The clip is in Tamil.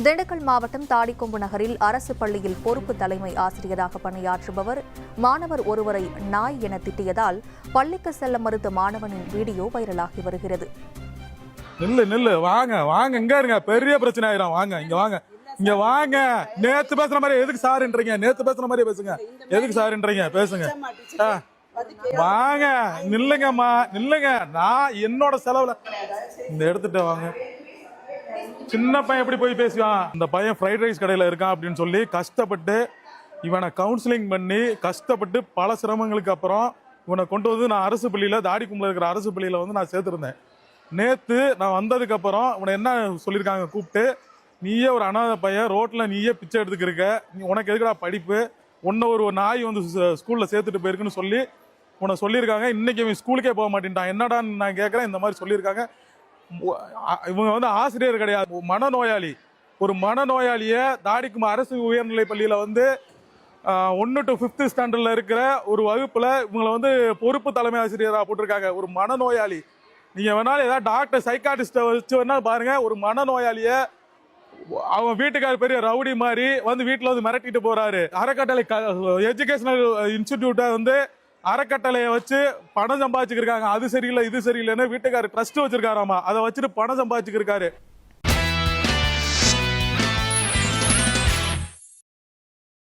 திண்டுக்கல் மாவட்டம் தாடிக்கொம்பு நகரில் அரசு பள்ளியில் பொறுப்பு தலைமை ஆசிரியராக பணியாற்றுபவர் மாணவர் ஒருவரை நாய் என திட்டியதால் பள்ளிக்கு செல்ல மறுத்த மாணவனின் வீடியோ வைரலாகி வருகிறது. நில்லு வாங்க வாங்க இங்க இருங்க, பெரிய பிரச்சனை ஆயிரும். வாங்க இங்க வாங்க, இங்க வாங்க. நேத்து பேசுற மாதிரி எதுக்கு சாருன்றீங்க? நேத்து பேசுற மாதிரி பேசுங்க. எதுக்கு சாருன்றீங்க? பேசுங்க. வாங்க நில்லுங்கம்மா, நில்லுங்க. நான் என்னோட செலவுல இந்த எடுத்துட்டு வாங்க. சின்ன பையன் எப்படி போய் பேசுவான்? இந்த பையன் ஃப்ரைட் ரைஸ் கடையில் இருக்கான் அப்படின்னு சொல்லி கஷ்டப்பட்டு இவனை கவுன்சிலிங் பண்ணி கஷ்டப்பட்டு பல சிரமங்களுக்கு அப்புறம் இவனை கொண்டு வந்து நான் அரசு பள்ளியில், தாடிக்கும்பில் இருக்கிற அரசு பள்ளியில் வந்து நான் சேர்த்துருந்தேன். நேற்று நான் வந்ததுக்கு அப்புறம் இவனை என்ன சொல்லியிருக்காங்க, கூப்பிட்டு நீயே ஒரு அனாதை பையன், ரோட்டில் நீயே பிச்சை எடுத்துக்கிருக்க, உனக்கு எதுக்குடா படிப்பு, உன்னை ஒரு நாய் வந்து ஸ்கூலில் சேர்த்துட்டு போயிருக்குன்னு சொல்லி உன்னை சொல்லியிருக்காங்க. இன்னைக்கு இவன் ஸ்கூலுக்கே போக மாட்டேன்ட்டான். என்னடான்னு நான் கேட்குறேன். இந்த மாதிரி சொல்லியிருக்காங்க. இவங்க வந்து ஆசிரியர் கிடையாது, மனநோயாளி. ஒரு மனநோயாளியை தாடிக்கும் அரசு உயர்நிலை பள்ளியில் வந்து 1 to 5th ஸ்டாண்டர்டில் இருக்கிற ஒரு வகுப்பில் இவங்களை வந்து பொறுப்பு தலைமை ஆசிரியராக போட்டிருக்காங்க. ஒரு மனநோயாளி. நீங்கள் வேணாலும் ஏதாவது டாக்டர் சைக்காட்டிஸ்ட்டை வச்சு வேணாலும் பாருங்கள். ஒரு மனநோயாளியை அவன் வீட்டுக்கார பெரிய ரவுடி மாதிரி வந்து வீட்டில் வந்து மிரட்டிட்டு போறாரு. அறக்கட்டளை எஜுகேஷனல் இன்ஸ்டிடியூட்டை வந்து அறக்கட்டளையை வச்சு பணம் சம்பாதிச்சுருக்காங்க. அது சரியில்லை இது சரியில்லைன்னு வீட்டுக்காரர் ட்ரஸ்ட் வச்சிருக்காராமா, அதை வச்சுட்டு பணம் சம்பாதிச்சுருக்காரு.